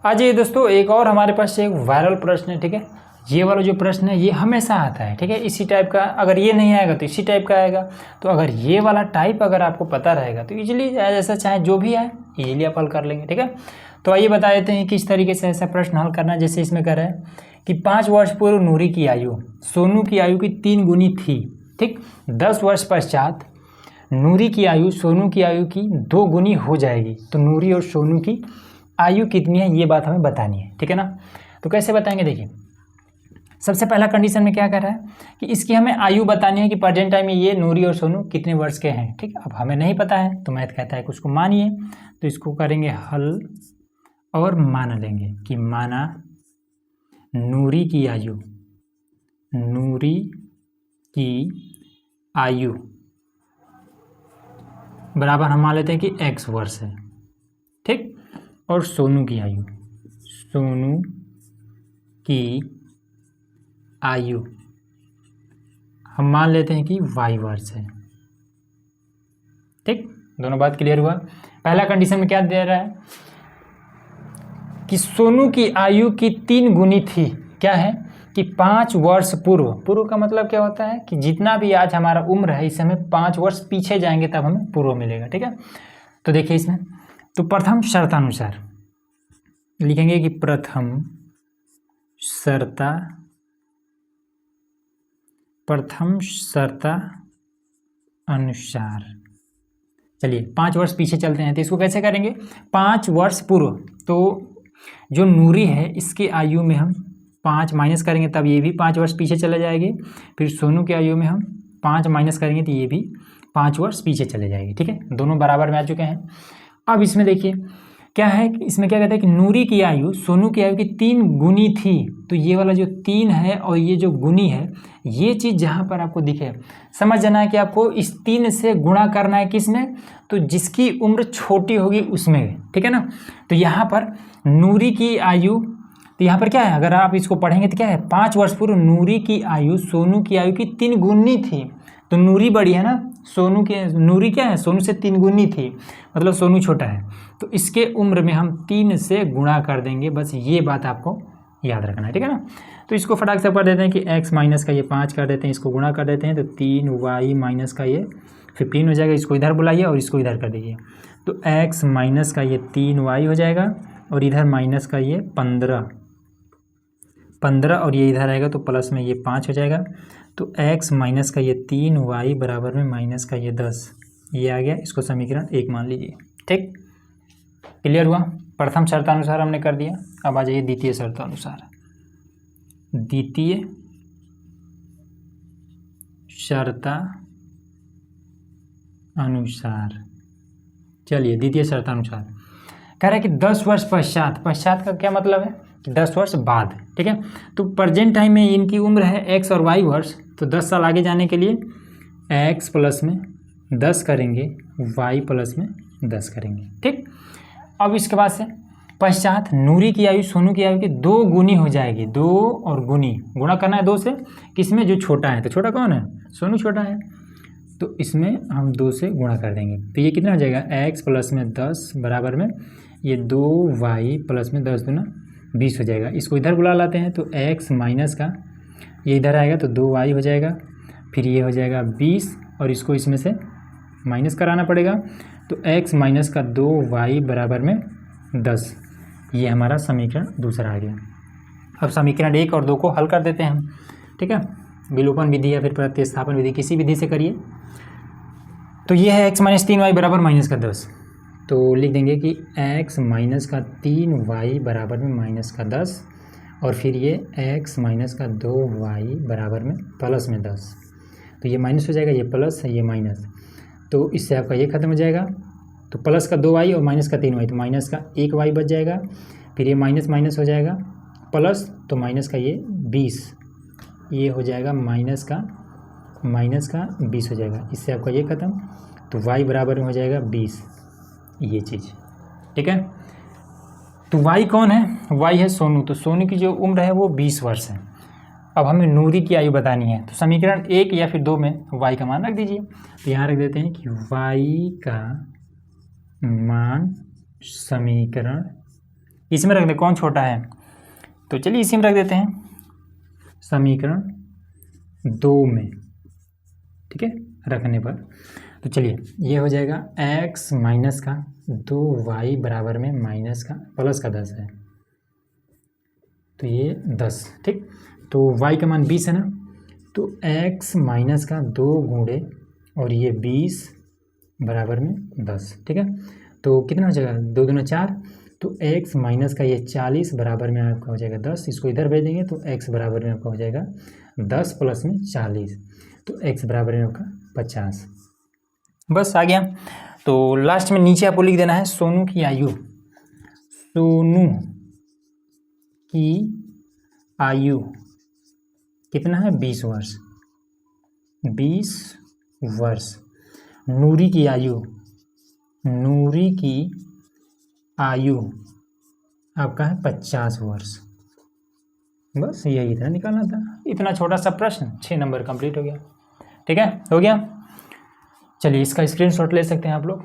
आज ये दोस्तों एक और हमारे पास एक वायरल प्रश्न है। ठीक है, ये वाला जो प्रश्न है ये हमेशा आता है। ठीक है, इसी टाइप का, अगर ये नहीं आएगा तो इसी टाइप का आएगा। तो अगर ये वाला टाइप अगर आपको पता रहेगा तो इजीली ऐसा चाहे जो भी आए इजीली आप हल कर लेंगे। ठीक है, तो आइए बता देते हैं किस तरीके से ऐसा प्रश्न हल करना है। जैसे इसमें कह रहा है कि 5 वर्ष पूर्व नूरी की आयु सोनू की आयु की 3 गुनी थी। ठीक, 10 वर्ष पश्चात नूरी की आयु सोनू की आयु की 2 गुनी हो जाएगी। तो नूरी और सोनू की आयु कितनी है ये बात हमें बतानी है। ठीक है ना, तो कैसे बताएंगे, देखिए सबसे पहला कंडीशन में क्या कर रहा है कि इसकी हमें आयु बतानी है कि प्रेजेंट टाइम में ये नूरी और सोनू कितने वर्ष के हैं। ठीक, अब हमें नहीं पता है तो मैथ कहता है कि उसको मानिए, तो इसको करेंगे हल और मान लेंगे कि माना नूरी की आयु बराबर हम मान लेते हैं कि x वर्ष है। ठीक, और सोनू की आयु हम मान लेते हैं कि y वर्ष है। ठीक, दोनों बात क्लियर हुआ। पहला कंडीशन में क्या दे रहा है कि सोनू की आयु की 3 गुनी थी। क्या है कि 5 वर्ष पूर्व का मतलब क्या होता है कि जितना भी आज हमारा उम्र है इस समय 5 वर्ष पीछे जाएंगे तब हमें पूर्व मिलेगा। ठीक है, तो देखिए इसमें तो प्रथम शर्तानुसार लिखेंगे कि प्रथम शर्ता अनुसार। चलिए 5 वर्ष पीछे चलते हैं, तो इसको कैसे करेंगे, 5 वर्ष पूर्व। तो जो नूरी है इसके आयु में हम 5 माइनस करेंगे तब ये भी 5 वर्ष पीछे चले जाएंगे। फिर सोनू की आयु में हम 5 माइनस करेंगे तो ये भी 5 वर्ष पीछे चले जाएंगे। ठीक है, दोनों बराबर में आ चुके हैं। अब इसमें देखिए क्या है, इसमें क्या कहते हैं कि नूरी की आयु सोनू की आयु की 3 गुनी थी। तो ये वाला जो 3 है और ये जो गुनी है, ये चीज़ जहाँ पर आपको दिखे समझ जाना है कि आपको इस 3 से गुणा करना है किसमें, तो जिसकी उम्र छोटी होगी उसमें। ठीक है ना, तो यहाँ पर नूरी की आयु, तो यहाँ पर क्या है, अगर आप इसको पढ़ेंगे तो क्या है, 5 वर्ष पूर्व नूरी की आयु सोनू की आयु की 3 गुनी थी। तो नूरी बड़ी है ना, नूरी क्या है, सोनू से 3 गुनी थी, मतलब सोनू छोटा है। तो इसके उम्र में हम 3 से गुणा कर देंगे, बस ये बात आपको याद रखना है। ठीक है ना, तो इसको फटाक से कर देते हैं कि x माइनस का ये 5 कर देते हैं, इसको गुणा कर देते हैं तो 3y माइनस का ये 15 हो जाएगा। इसको इधर बुलाइए और इसको इधर कर दीजिए, तो x माइनस का ये 3y हो जाएगा और इधर माइनस का ये 15 और ये इधर आएगा तो प्लस में ये 5 हो जाएगा। तो x माइनस का ये 3y बराबर में माइनस का ये 10, ये आ गया। इसको समीकरण 1 मान लीजिए। ठीक, क्लियर हुआ। प्रथम शर्तानुसार हमने कर दिया। अब आ जाइए द्वितीय शर्तानुसार। द्वितीय शर्तानुसार, चलिए द्वितीय शर्तानुसार कह रहा है कि 10 वर्ष पश्चात का क्या मतलब है कि 10 वर्ष बाद। ठीक है, तो प्रेजेंट टाइम में इनकी उम्र है x और y वर्ष, तो 10 साल आगे जाने के लिए x प्लस में 10 करेंगे, y प्लस में 10 करेंगे। ठीक, अब इसके बाद से पश्चात नूरी की आयु सोनू की आयु की 2 गुनी हो जाएगी। 2 और गुनी गुणा करना है 2 से, किसमें, जो छोटा है। तो छोटा कौन है, सोनू छोटा है, तो इसमें हम 2 से गुणा कर देंगे। तो ये कितना हो जाएगा, x प्लस में 10 बराबर में ये 2y प्लस में 10 दूना 20 हो जाएगा। इसको इधर बुला लाते हैं तो x माइनस का ये इधर आएगा तो 2y हो जाएगा, फिर ये हो जाएगा 20 और इसको इसमें से माइनस कराना पड़ेगा। तो x माइनस का 2y बराबर में 10, ये हमारा समीकरण दूसरा आ गया। अब समीकरण 1 और 2 को हल कर देते हैं हम। ठीक है, विलोपन विधि या फिर प्रतिस्थापन विधि, किसी विधि से करिए। तो ये है x माइनस 3y बराबर माइनस का 10, तो लिख देंगे कि x माइनस का 3y बराबर में माइनस का 10 और फिर ये x माइनस का 2y बराबर में प्लस में 10। तो ये माइनस हो जाएगा, ये प्लस है, ये माइनस, तो इससे आपका ये खत्म हो जाएगा। तो प्लस का 2y और माइनस का 3y, तो माइनस का 1y बच जाएगा। फिर ये माइनस माइनस हो जाएगा प्लस, तो माइनस का ये 20, ये हो जाएगा माइनस का 20 हो जाएगा। इससे आपका ये खत्म, तो y बराबर में हो जाएगा 20, ये चीज़। ठीक है, तो y कौन है, y है सोनू। तो सोनू की जो उम्र है वो 20 वर्ष है। अब हमें नूरी की आयु बतानी है, तो समीकरण 1 या फिर 2 में y का मान रख दीजिए। तो यहाँ रख देते हैं कि y का मान समीकरण इसी में रख दे, कौन छोटा है, तो चलिए इसी में रख देते हैं, समीकरण 2 में, ठीक है, रखने पर। तो चलिए ये हो जाएगा x माइनस का 2y बराबर में माइनस का प्लस का 10 है, तो ये 10, ठीक। तो y का मान 20 है ना, तो x माइनस का 2 गुणे और ये 20 बराबर में 10, ठीक है। तो कितना हो जाएगा, 2 दूना 4, तो x माइनस का ये 40 बराबर में आपका हो जाएगा 10, इसको इधर भेज देंगे तो x बराबर में आपका हो जाएगा 10 प्लस में 40, तो x बराबर में आपका 50। बस आ गया। तो लास्ट में नीचे आपको लिख देना है सोनू की आयु, सोनू की आयु कितना है, 20 वर्ष, 20 वर्ष। नूरी की आयु, नूरी की आयु आपका है 50 वर्ष। बस यही इतना निकालना था, इतना छोटा सा प्रश्न, 6 नंबर कंप्लीट हो गया, ठीक है, हो गया। चलिए इसका स्क्रीनशॉट ले सकते हैं आप लोग।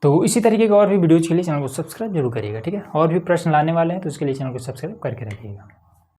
तो इसी तरीके के और भी वीडियोज़ के लिए चैनल को सब्सक्राइब जरूर करिएगा, ठीक है। और भी प्रश्न लाने वाले हैं तो उसके लिए चैनल को सब्सक्राइब करके रखिएगा।